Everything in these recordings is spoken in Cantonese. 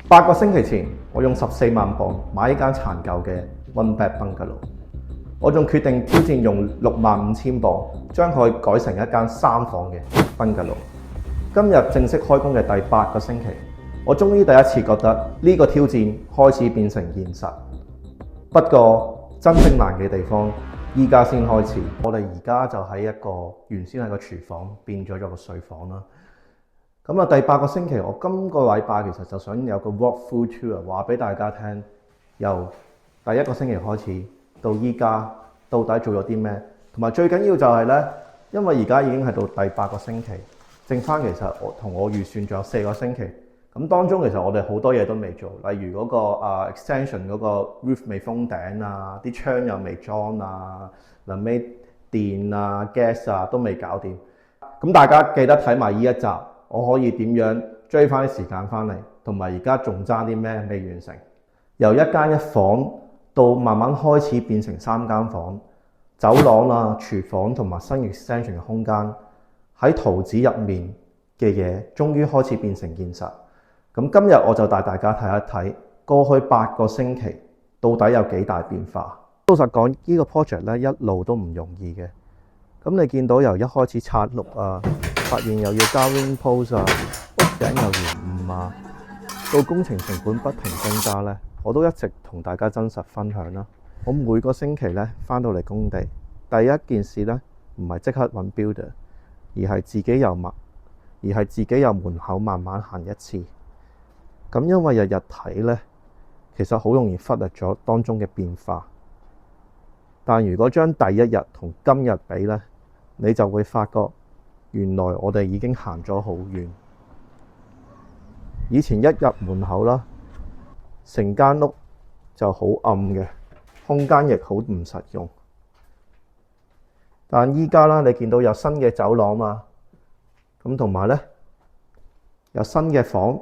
8個星期前，我用14萬磅買呢間殘舊嘅 One Bed Bungalow。我仲決定挑戰用65,000磅將佢改成一間3房嘅 Bungalow。今日正式開工嘅第8個星期，我終於第一次覺得呢個挑戰開始變成現實。不過真正難嘅地方，依家先開始。我哋而家就喺一個原先係個廚房變咗個睡房啦。咁啊，第8個星期，我今個禮拜其實就想有個 walkthrough tour 話俾大家聽，由第1個星期開始到依家到底做咗啲咩，同埋最緊要就係呢，因為而家已經係到第8個星期，剩翻其實我預算仲有4個星期，咁當中其實我哋好多嘢都未做，例如嗰個extension 嗰個 roof 未封頂啊，啲窗又未裝啊，臨尾電啊 gas 啊都未搞掂。咁大家記得睇埋呢一集。我可以點樣追翻啲時間翻嚟，同埋而家仲爭啲咩未完成？由1間1房到慢慢開始變成3間房，走廊啊、廚房同埋新 extension 嘅空間，喺圖紙入面嘅嘢，終於開始變成現實。咁今日我就帶大家睇一睇過去8個星期到底有幾大變化。老實講，呢個 project 咧一路都唔容易嘅。咁你見到由一開始拆碌啊，發現又要加 ring post 啊，屋頂又延誤啊，到工程成本不停增加呢，我都一直同大家真實分享啦。我每個星期呢返到嚟工地，第一件事呢唔係即刻揾 builder， 而係自己由門口慢慢行一次。咁因為日日睇呢，其實好容易忽略咗當中嘅變化。但如果將第一日同今日比呢，你就會發覺原來我哋已經行咗好遠。以前一入門口啦，成間屋就好暗嘅，空間亦好唔實用。但依家啦，你見到有新嘅走廊嘛，咁同埋呢，有新嘅房，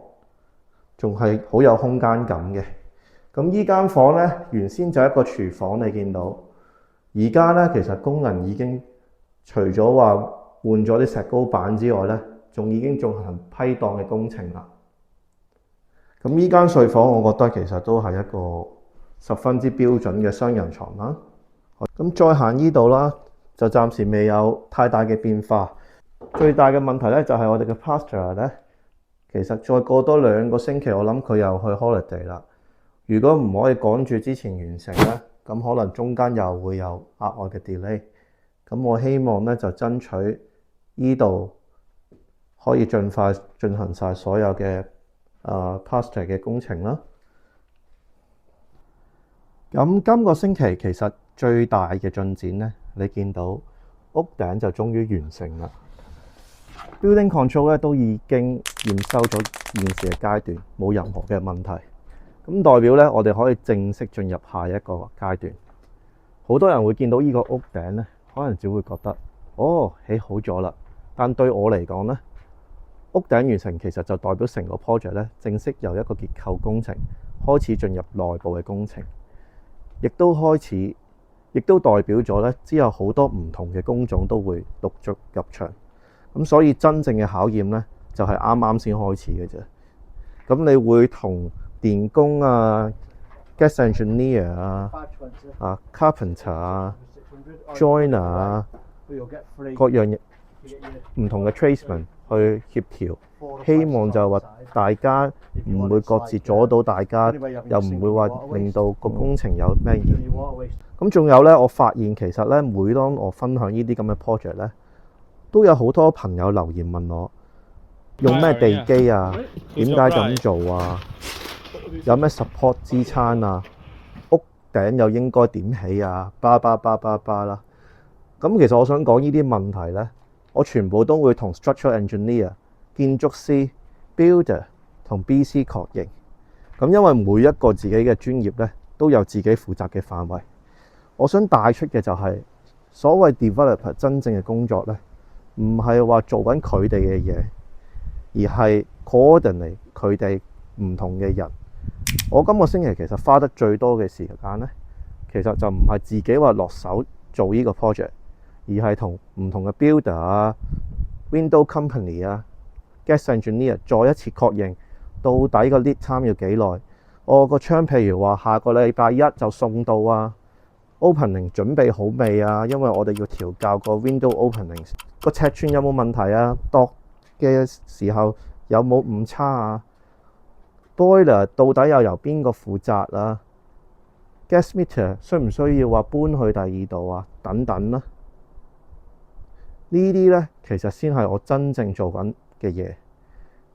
仲係好有空間感嘅。咁依間房呢，原先就係一個廚房，你見到。而家呢，其實工人已經除咗話換咗啲石膏板之外呢，仲已經進行批檔嘅工程啦。咁呢間睡房，我覺得其實都係一個十分之標準嘅雙人床啦。咁再行呢度啦，就暫時未有太大嘅變化。最大嘅問題呢，就係我哋嘅 plasterer 呢，其實再過多2個星期，我諗佢又去 holiday 啦。如果唔可以趕住之前完成呢，咁可能中間又會有額外嘅 delay。咁我希望呢，就爭取呢度可以盡快進行晒所有嘅plaster 嘅工程啦。咁今個星期其實最大嘅進展呢，你見到屋頂就終於完成啦。Building control 咧都已經驗收咗現時嘅階段，冇任何嘅問題。咁代表咧，我哋可以正式進入下一個階段。好多人會見到呢個屋頂咧，可能只會覺得起好咗啦。但對我嚟講咧，屋頂完成其實就代表成個 project 咧正式由一個結構工程開始進入內部嘅工程，亦都代表咗咧之後好多唔同嘅工種都會陸續入場。咁所以真正嘅考驗咧就係啱啱先開始嘅啫。咁你會同電工啊、gas engineer 啊、carpenter 啊、joiner 啊，各樣唔同嘅 tradesman 去協調，希望就話大家唔會各自阻到大家，又唔會話令到個工程有咩延誤。咁仲有咧，我發現其實咧，每當我分享呢啲咁嘅 project 咧，都有好多朋友留言問我用咩地基啊，點解咁做啊，有咩 support 支撐啊，屋頂又應該點起啊，巴啦。咁其實我想講呢啲問題呢，我全部都會同 structural engineer、建築師、builder 同 BC 確認。咁因為每一個自己嘅專業呢，都有自己負責嘅範圍。我想帶出嘅就係所謂 developer 真正嘅工作呢，唔係話做緊佢哋嘅嘢，而係 coordinate 佢哋唔同嘅人。我今個星期其實花得最多嘅時間呢，其實就唔係自己話落手做呢個 project， 而係同唔同嘅 builder 啊、window company 啊、gas engineer 再一次確認到底個 lead time 要幾耐？我個窗譬如話下個禮拜一就送到啊。Opening 準備好未啊？因為我哋要調校個 window opening 個尺寸有冇問題啊？度嘅時候有冇誤差啊？ Boiler 到底又由邊個負責啊？ Gas meter 需唔需要話搬去第二度啊？等等啦，呢啲呢，其實先係我真正做緊嘅嘢，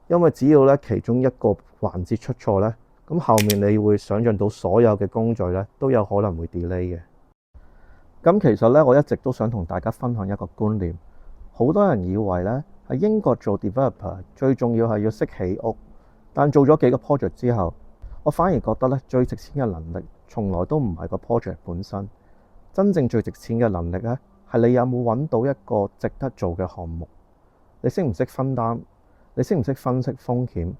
因為只要呢其中一個環節出錯呢，咁後面你會想像到所有嘅工序呢都有可能會 delay 嘅。咁其實呢，我一直都想同大家分享一個觀念，好多人以為呢喺英國做 developer 最重要係要識起屋，但做咗幾個 project 之後，我反而覺得呢最值錢嘅能力從來都唔係個 project 本身，真正最值錢嘅能力呢係你有冇揾到一個值得做嘅項目，你識唔識分擔，你識唔識分析風險，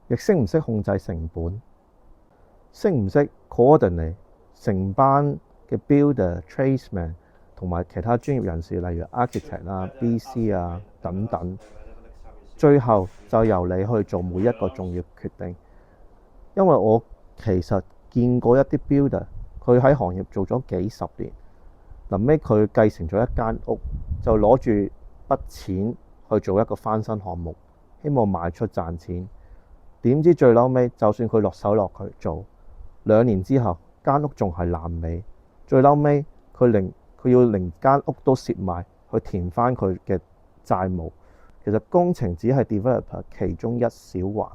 亦識唔識控制成本，識唔識 coordinate 成班嘅 builder、tradesman 同埋其他專業人士，例如 architect 啊、BC 啊等等，最後就由你去做每一個重要決定。因為我其實見過一啲 builder，佢喺行業做咗幾十年，臨尾佢繼承咗一間屋，就攞住筆錢去做一個翻新項目，希望賣出賺錢。點知最嬲尾，就算佢落手落去做2年之後，間屋仲係爛尾。最嬲尾，佢要連間屋都蝕埋去填翻佢嘅債務。其實工程只係 developer 其中一小環，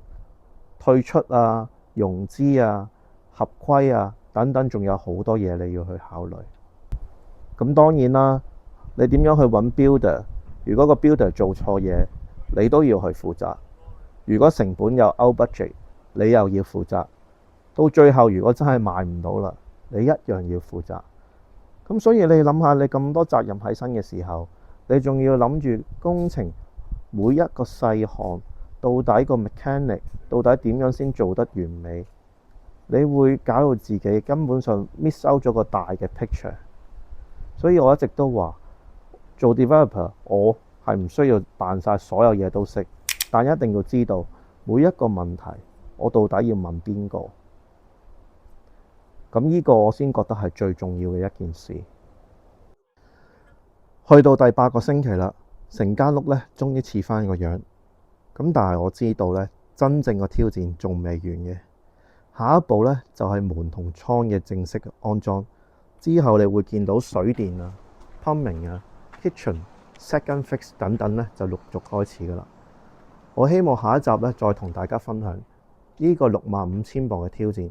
退出啊、融資啊、合規啊等等，仲有好多嘢你要去考慮。咁當然啦，你點樣去揾 builder？ 如果個 builder 做錯嘢，你都要去負責。如果成本又 out budget， 你又要負責。到最後，如果真係賣唔到啦，你一樣要負責。咁所以你諗下，你咁多責任喺身嘅時候，你仲要諗住工程每一個細項，到底個 mechanic 到底點樣先做得完美？你會搞到自己根本上 miss out 咗個大嘅 picture。所以我一直都話，做 developer 我係唔需要扮晒所有嘢都識，但一定要知道每一個問題我到底要問邊個。咁呢個我先覺得係最重要嘅一件事。去到第8個星期啦，成間屋呢終於似返個樣。咁但係我知道呢，真正嘅挑戰仲未完嘅。下一步呢，就係門同倉嘅正式安裝。之後你會見到水電啊、plumbing 啊、kitchen、second fix 等等呢，就陸續開始㗎啦。我希望下一集呢，再同大家分享呢個65,000磅嘅挑戰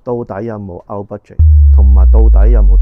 到底有冇 out budget，同埋到底有冇